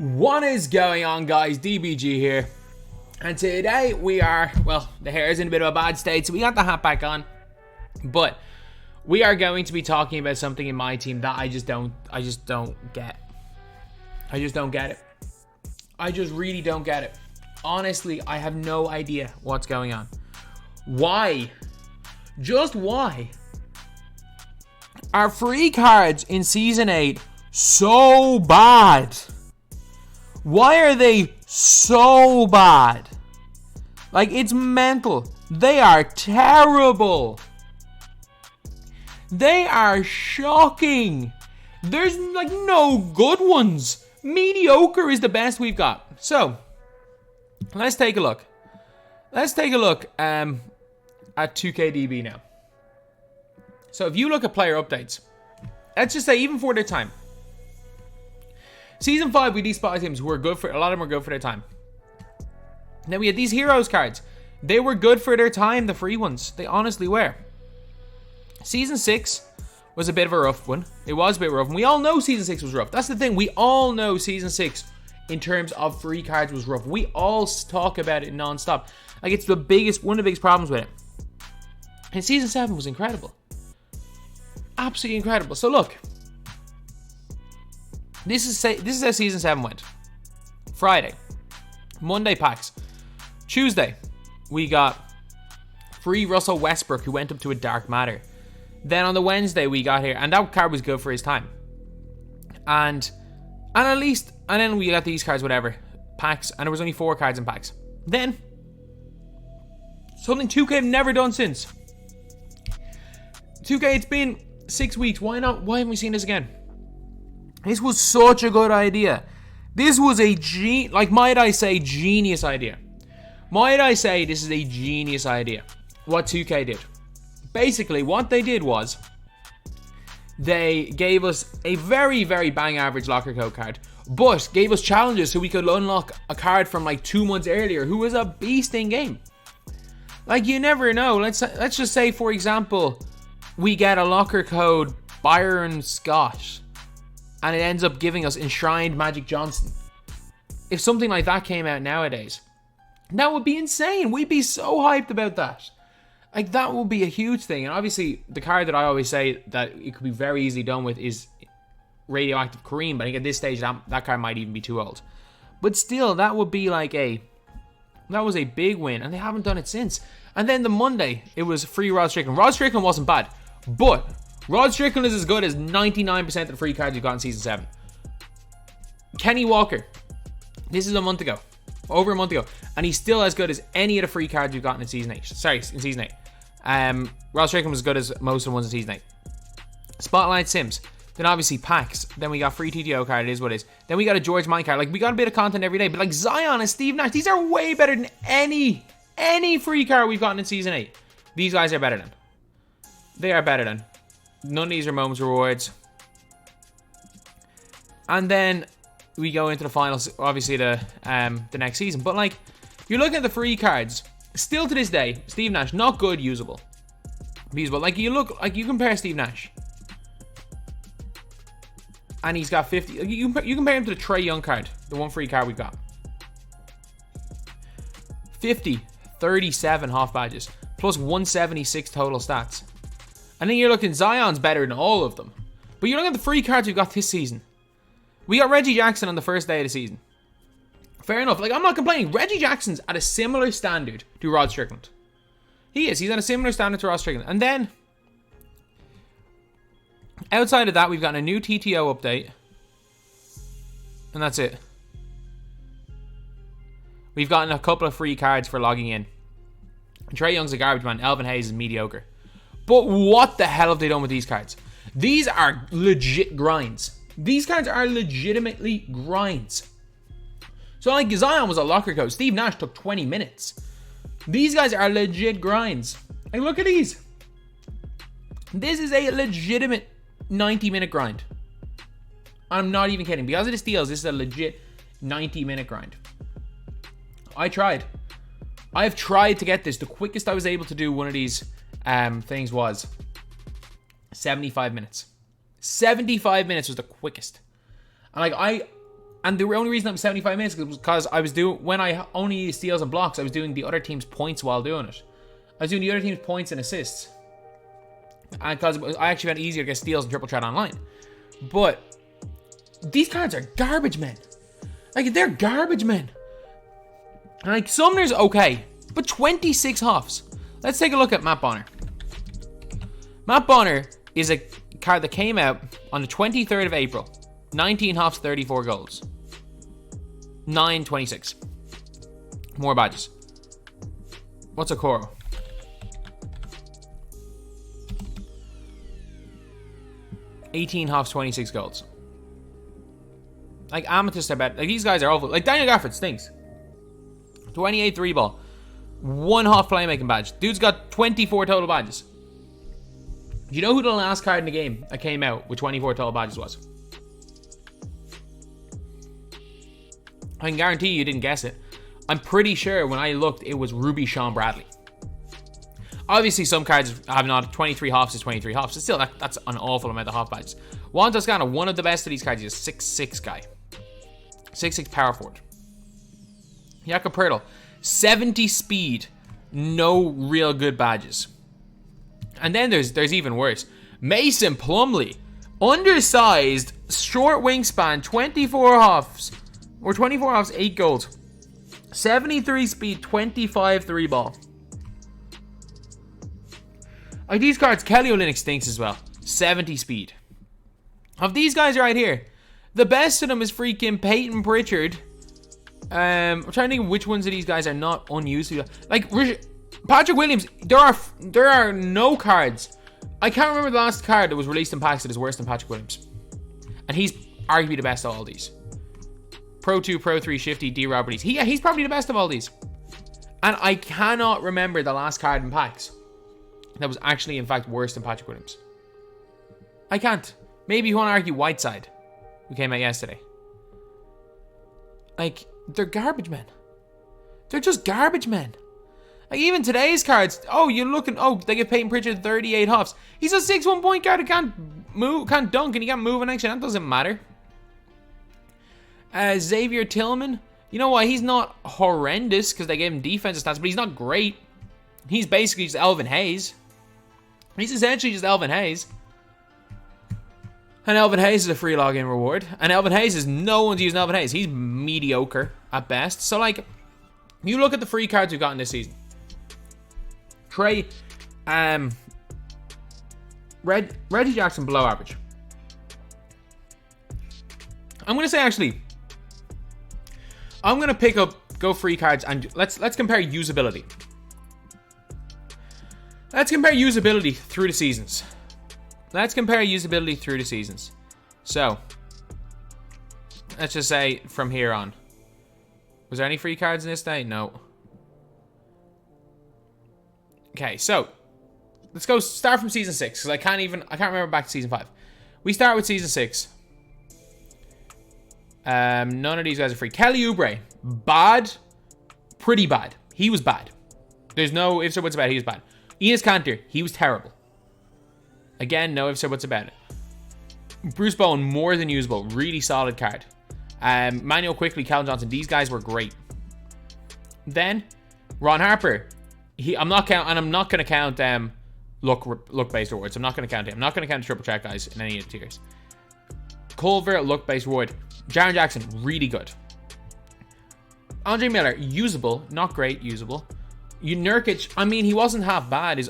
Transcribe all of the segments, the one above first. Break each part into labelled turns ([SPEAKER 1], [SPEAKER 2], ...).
[SPEAKER 1] What is going on, guys? DBG here. And today we are, well, the hair is in a bit of a bad state, so we got the hat back on. But we are going to be talking about something in my team that I just don't get. I just don't get it. I just really don't get it. Honestly, I have no idea what's going on. Why? Just why are free cards in Season 8 so bad? Why are they so bad? Like, it's mental. They are terrible. They are shocking. There's like no good ones. Mediocre is the best we've got. So, let's take a look. Let's take a look at 2KDB now. So if you look at player updates, let's just say even for their time. Season 5, we despotted teams who were good for, a lot of them were good for their time. Then we had these heroes cards. They were good for their time, the free ones. They honestly were. Season 6 was a bit of a rough one. It was a bit rough. And we all know Season 6 was rough. That's the thing. We all know Season 6 in terms of free cards was rough. We all talk about it non-stop. Like, it's the biggest, one of the biggest problems with it. And Season 7 was incredible. Absolutely incredible. So look. This is how Season 7 went. Friday. Monday packs. Tuesday. We got free Russell Westbrook, who went up to a Dark Matter. Then on the Wednesday we got here. And that card was good for his time. And then we got these cards, whatever. Packs. And there was only 4 cards in packs. Then. Something 2K have never done since. 2K, it's been 6 weeks. Why not? Why haven't we seen this again? This was such a good idea. This was a might I say, genius idea. Might I say this is a genius idea. What 2K did. Basically, what they did was they gave us a very, very bang average locker code card, but gave us challenges so we could unlock a card from like 2 months earlier who was a beast in game. Like, you never know. Let's just say, for example, we get a locker code Byron Scott, and it ends up giving us Enshrined Magic Johnson. If something like that came out nowadays, that would be insane. We'd be so hyped about that. Like, that would be a huge thing. And obviously, the card that I always say that it could be very easily done with is Radioactive Kareem. But I think at this stage, that card might even be too old. But still, that would be like that was a big win. And they haven't done it since. And then the Monday, it was free Rod Strickland. Rod Strickland wasn't bad. But Rod Strickland is as good as 99% of the free cards you got in Season 7. Kenny Walker. This is a month ago. Over a month ago. And he's still as good as any of the free cards you've gotten in Season 8. Sorry, in Season 8. Rod Strickland was as good as most of the ones in Season 8. Spotlight Sims. Then obviously packs. Then we got free TTO card. It is what it is. Then we got a George Mine card. Like, we got a bit of content every day. But like Zion and Steve Nash, these are way better than any free card we've gotten in Season 8. These guys are better than. They are better than. None of these are moments rewards. And then we go into the finals, obviously the next season. But like, you're looking at the free cards. Still to this day, Steve Nash, not good, usable. Like, you compare Steve Nash, and he's got 50. You compare him to the Trae Young card, the one free card we got. 50, 37 half badges, plus 176 total stats. And then you're looking, Zion's better than all of them. But you're looking at the free cards we've got this season. We got Reggie Jackson on the first day of the season. Fair enough. Like, I'm not complaining. Reggie Jackson's at a similar standard to Rod Strickland. He is. He's at a similar standard to Rod Strickland. And then, outside of that, we've gotten a new TTO update. And that's it. We've gotten a couple of free cards for logging in. Trae Young's a garbage man. Elvin Hayes is mediocre. But what the hell have they done with these cards? These are legit grinds. These cards are legitimately grinds. So like, Zion was a locker code. Steve Nash took 20 minutes. These guys are legit grinds. Like, look at these. This is a legitimate 90-minute grind. I'm not even kidding. Because of the steals, this is a legit 90-minute grind. I've tried to get this. The quickest I was able to do one of these things was 75 minutes. 75 minutes was the quickest. And like, And the only reason I'm 75 minutes was because I was doing, when I only used steals and blocks, I was doing the other team's points while doing it. I was doing the other team's points and assists. And because I actually found it easier to get steals and triple threat online. But these cards are garbage men. Like, they're garbage men. Like, Sumner's okay, but 26 Hoffs. Let's take a look at Matt Bonner. Matt Bonner is a card that came out on the 23rd of April. 19 Hoffs, 34 golds. 926. More badges. What's a Koro? $18 Hoffs, 26 golds. Like, Amethyst, I bet. Like, these guys are awful. Like, Daniel Gafford stinks. 28 3-ball. 1 Hoff playmaking badge. Dude's got 24 total badges. Do you know who the last card in the game that came out with 24 total badges was? I can guarantee you didn't guess it. I'm pretty sure when I looked, it was Ruby Sean Bradley. Obviously, some cards have not 23 Hoffs is 23 Hoffs. Still, that's an awful amount of Hoff badges. Juan Toscano, one of the best of these cards, is a 6'6 guy. 6'6 power forward. Jakob Pertl, 70 speed, no real good badges. And then there's even worse. Mason Plumlee, undersized, short wingspan, 24 Hoffs. Or 24 Hoffs, 8 gold. 73 speed, 25 3-ball. Like, these cards, Kelly Olynyk stinks as well. 70 speed. Of these guys right here, the best of them is freaking Payton Pritchard. I'm trying to think which ones of these guys are not unused. Like, Patrick Williams, there are no cards. I can't remember the last card that was released in packs that is worse than Patrick Williams. And he's arguably the best of all these. Pro 2, Pro 3, Shifty, D. Roberties. He's probably the best of all these. And I cannot remember the last card in packs that was actually, in fact, worse than Patrick Williams. I can't. Maybe you want to argue Whiteside, who came out yesterday. Like, they're garbage men. They're just garbage men. Like, even today's cards, they give Payton Pritchard 38 Hoffs. He's a 6'1" point guard who can't move, can't dunk, and he can't move an action. That doesn't matter. Xavier Tillman, you know what? He's not horrendous because they gave him defensive stats, but he's not great. He's basically just Elvin Hayes. He's essentially just Elvin Hayes. And Elvin Hayes is a free login reward. And Elvin Hayes is, no one's using Elvin Hayes. He's mediocre at best. So, like, you look at the free cards we've gotten this season. Reggie Jackson below average. I'm going to say, actually, I'm going to go free cards and let's compare usability. Let's compare usability through the seasons. So, let's just say from here on. Was there any free cards in this day? No. Okay, so let's go start from season 6 because I can't remember back to season 5. We start with season 6. None of these guys are free. Kelly Oubre, bad, pretty bad. He was bad. There's no ifs or buts about it. He was bad. Enes Kanter, he was terrible. Again, no ifs or buts about it. Bruce Bowen, more than usable. Really solid card. Manuel Quickley, Calvin Johnson, these guys were great. Then, Ron Harper. I'm not going to count look-based rewards. I'm not going to count him. I'm not going to count the triple track guys in any of the tiers. Culver, look-based reward. Jaren Jackson, really good. Andre Miller, usable. Not great, usable. Nurkic, I mean, he wasn't half bad. His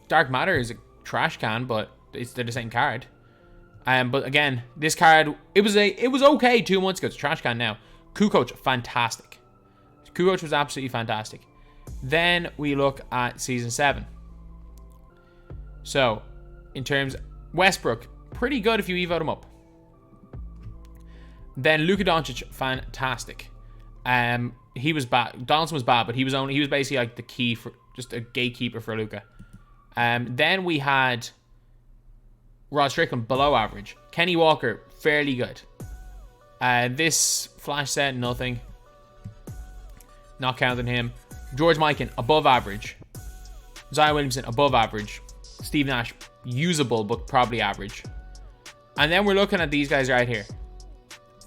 [SPEAKER 1] Dark Matter is a trash can, but they're the same card. But again, this card, it was okay 2 months ago. It's a trash can now. Kukoc, fantastic. Kukoc was absolutely fantastic. Then we look at season 7. So, in terms, Westbrook, pretty good if you evote him up. Then Luka Doncic, fantastic. He was bad. Donaldson was bad, but he was basically like the key for just a gatekeeper for Luka. Then we had Rod Strickland, below average. Kenny Walker, fairly good. This flash set, nothing. Not counting him. George Mikan, above average. Zion Williamson, above average. Steve Nash, usable, but probably average. And then we're looking at these guys right here.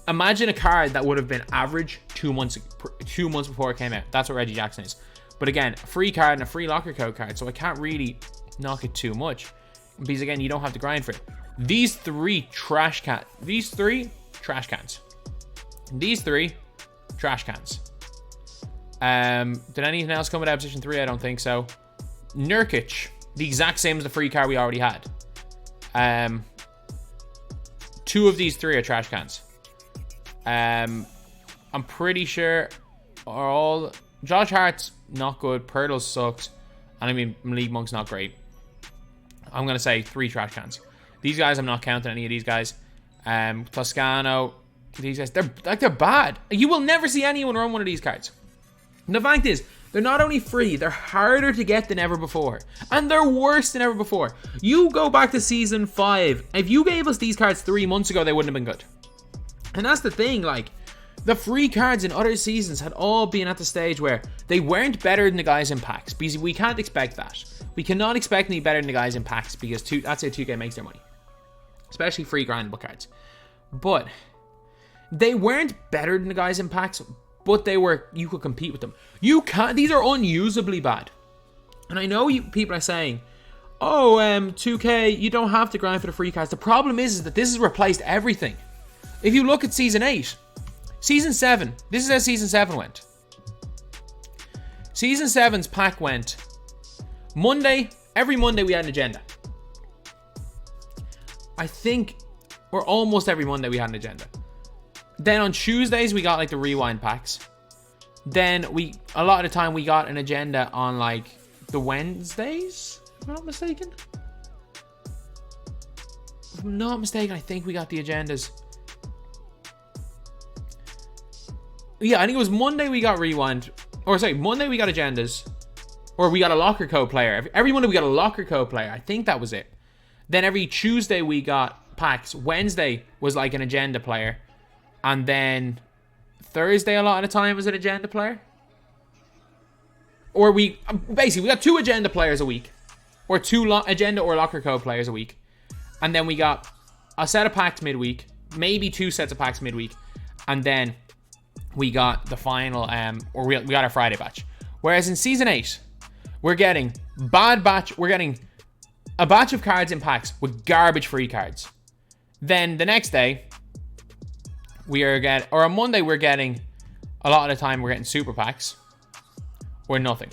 [SPEAKER 1] imagine a card that would have been average 2 months before it came out. That's what Reggie Jackson is. But again, a free card and a free locker code card, so I can't really knock it too much. Because again, you don't have to grind for it. These three trash cans. These three trash cans. Did anything else come with position 3? I don't think so. Nurkic, the exact same as the free card we already had. 2 of these 3 are trash cans. I'm pretty sure are all... Josh Hart's not good. Pirtle sucks. And I mean, Malik Monk's not great. I'm going to say 3 trash cans. These guys, I'm not counting any of these guys. Toscano, these guys, they're bad. You will never see anyone run one of these cards. And the fact is, they're not only free, they're harder to get than ever before. And they're worse than ever before. You go back to Season 5. If you gave us these cards 3 months ago, they wouldn't have been good. And that's the thing, like, the free cards in other seasons had all been at the stage where they weren't better than the guys in packs. Because we can't expect that. We cannot expect any better than the guys in packs because that's how 2K makes their money. Especially free grindable cards. But they weren't better than the guys in packs, but you could compete with them. You can't, these are unusably bad. And I know people are saying, oh, 2K, you don't have to grind for the free cards. The problem is that this has replaced everything. If you look at Season 8, Season 7, this is how Season 7 went. Season 7's pack went every Monday we had an agenda. I think, or almost every Monday we had an agenda. Then on Tuesdays we got like the rewind packs. Then a lot of the time we got an agenda on like the Wednesdays, if I'm not mistaken. If I'm not mistaken, I think we got the agendas. Yeah, I think it was Monday we got rewind. Or sorry, Monday we got agendas. Or we got a locker code player. Every Monday we got a locker code player. I think that was it. Then every Tuesday we got packs. Wednesday was like an agenda player. And then Thursday a lot of the time was an agenda player. Or basically we got 2 agenda players a week. Or 2 agenda or locker code players a week. And then we got a set of packs midweek. Maybe 2 sets of packs midweek. And then we got the final, or we got our Friday batch. Whereas in Season 8, we're getting we're getting a batch of cards in packs with garbage free cards. Then the next day, or on Monday, we're getting, a lot of the time, we're getting super packs or nothing.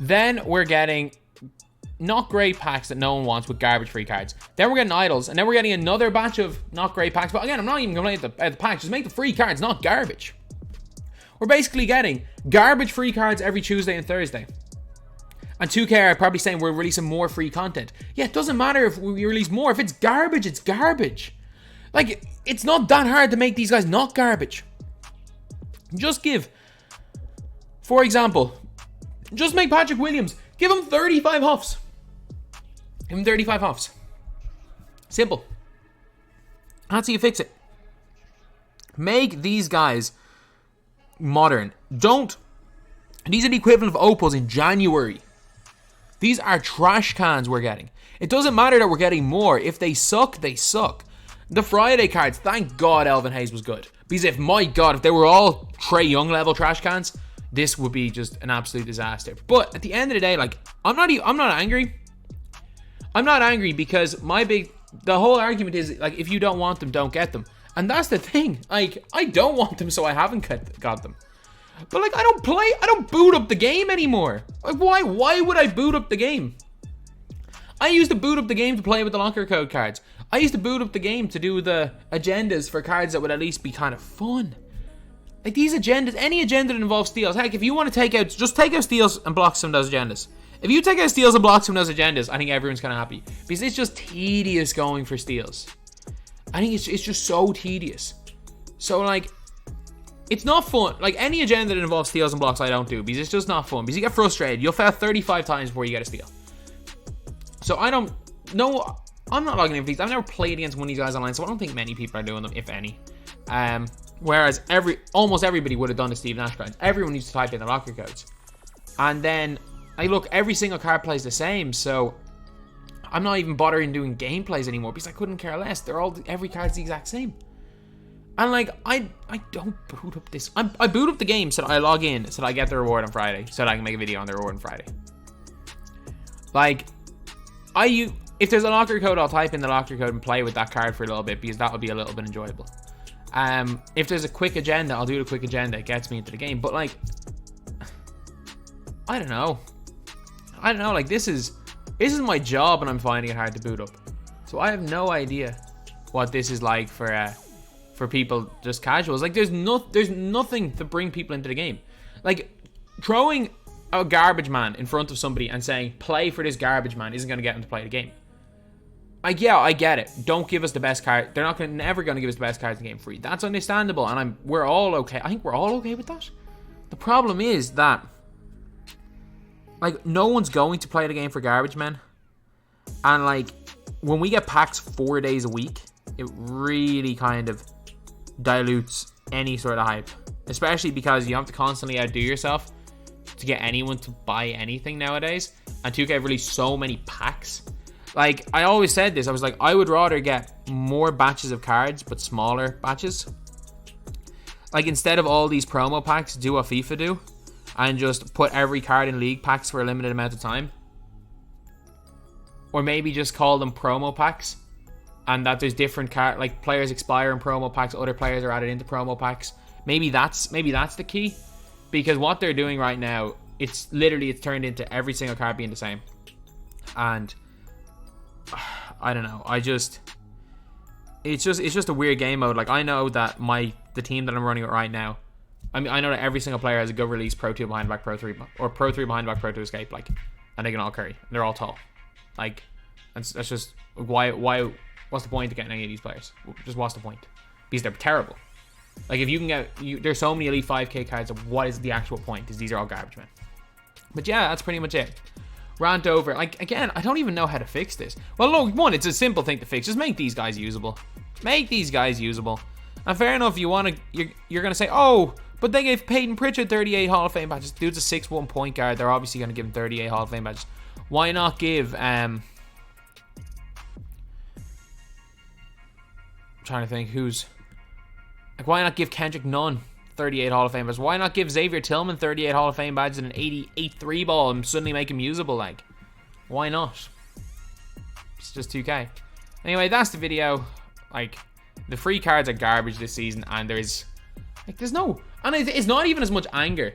[SPEAKER 1] Then we're getting not great packs that no one wants with garbage free cards. Then we're getting idols, and then we're getting another batch of not great packs. But again, I'm not even complaining about the packs. Just make the free cards, not garbage. We're basically getting garbage free cards every Tuesday and Thursday. And 2K are probably saying we're releasing more free content. Yeah, it doesn't matter if we release more. If it's garbage, it's garbage. Like, it's not that hard to make these guys not garbage. Just for example, just make Patrick Williams. Give him 35 huffs. Give him 35 huffs. Simple. That's how you fix it. Make these guys modern. These are the equivalent of opals in January. These are trash cans we're getting. It doesn't matter that we're getting more. If they suck, they suck. The Friday cards, thank God Elvin Hayes was good. Because if they were all Trae Young level trash cans, this would be just an absolute disaster. But at the end of the day, like, I'm not angry. I'm not angry because the whole argument is, like, if you don't want them, don't get them. And that's the thing. Like, I don't want them, so I haven't got them. But, like, I don't boot up the game anymore. Like, why would I boot up the game? I used to boot up the game to play with the locker code cards. I used to boot up the game to do the agendas for cards that would at least be kind of fun. Like, these agendas, any agenda that involves steals. Heck, if you want to just take out steals and blocks from those agendas. If you take out steals and blocks from those agendas, I think everyone's kind of happy. Because it's just tedious going for steals. I think it's just so tedious. So, like, it's not fun. Like, any agenda that involves steals and blocks, I don't do. Because it's just not fun. Because you get frustrated. You'll fail 35 times before you get a steal. So, I'm not logging in for these. I've never played against one of these guys online, so I don't think many people are doing them, if any. Whereas almost everybody would have done the Steve Nash cards. Everyone used to type in the locker codes. And then, every single card plays the same, so I'm not even bothering doing gameplays anymore because I couldn't care less. Every card's the exact same. And like, I don't boot up this. I boot up the game so that I log in, so that I get the reward on Friday, so that I can make a video on the reward on Friday. Like, if there's a locker code, I'll type in the locker code and play with that card for a little bit, because that would be a little bit enjoyable. If there's a quick agenda, I'll do the quick agenda. It gets me into the game. But like, I don't know. Like, this is my job, and I'm finding it hard to boot up. So I have no idea what this is like for people just casuals. Like, there's nothing to bring people into the game. Like, throwing a garbage man in front of somebody and saying play for this garbage man isn't going to get them to play the game. Like, yeah, I get it. Don't give us the best card. They're never going to give us the best cards in the game free. That's understandable, and we're all okay. I think we're all okay with that. The problem is that, like, no one's going to play the game for garbage men, and like, when we get packs 4 days a week, it really kind of dilutes any sort of hype, especially because you have to constantly outdo yourself to get anyone to buy anything nowadays, and 2K have released so many packs. Like, I always said this, I was like, I would rather get more batches of cards, but smaller batches. Like, instead of all these promo packs, do what FIFA do, and just put every card in league packs for a limited amount of time. Or maybe just call them promo packs, and that there's different like, players expire in promo packs, other players are added into promo packs. Maybe that's the key, because what they're doing right now, it's turned into every single card being the same. And I don't know. It's just a weird game mode. Like, I know that the team that I'm running it right now, I mean, I know that every single player has a good release Pro 2 behind back Pro 3, or Pro 3 behind back Pro 2 escape, like, and they can all carry. They're all tall. Like, that's just why what's the point of getting any of these players? Just what's the point? Because they're terrible. Like, if you can there's so many elite 5k cards, of what is the actual point? Because these are all garbage men. But yeah, that's pretty much it. Rant over. Like, again, I don't even know how to fix this. Well, look, one, it's a simple thing to fix. Just make these guys usable. Make these guys usable. And fair enough, you're going to say, oh, but they gave Payton Pritchard 38 Hall of Fame badges. Dude's a 6'1" point guard. They're obviously going to give him 38 Hall of Fame badges. Why not give, I'm trying to think like, why not give Kendrick Nunn 38 Hall of Fame badges? Why not give Xavier Tillman 38 Hall of Fame badges and an 88 3 ball and suddenly make him usable? Like, why not? It's just 2K. Anyway, that's the video. Like, the free cards are garbage this season, and there's no, and it's not even as much anger,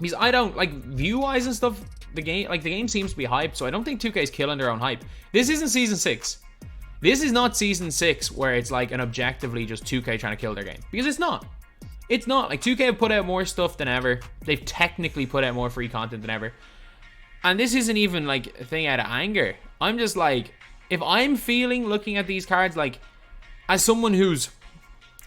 [SPEAKER 1] because I don't, like, view-wise and stuff, the game seems to be hyped, so I don't think 2K's killing their own hype. This isn't Season 6. This is not Season 6 where it's like an objectively just 2K trying to kill their game, because it's not. It's not. Like, 2K have put out more stuff than ever. They've technically put out more free content than ever. And this isn't even, like, a thing out of anger. I'm just like, if I'm looking at these cards, like, as someone whose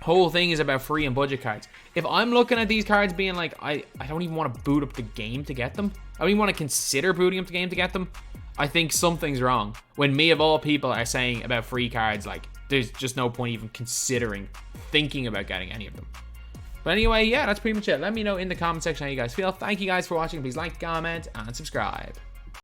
[SPEAKER 1] whole thing is about free and budget cards, if I'm looking at these cards being like, I don't even want to boot up the game to get them, I don't even want to consider booting up the game to get them, I think something's wrong. When me, of all people, are saying about free cards, like, there's just no point even thinking about getting any of them. But anyway, yeah, that's pretty much it. Let me know in the comment section how you guys feel. Thank you guys for watching. Please like, comment, and subscribe.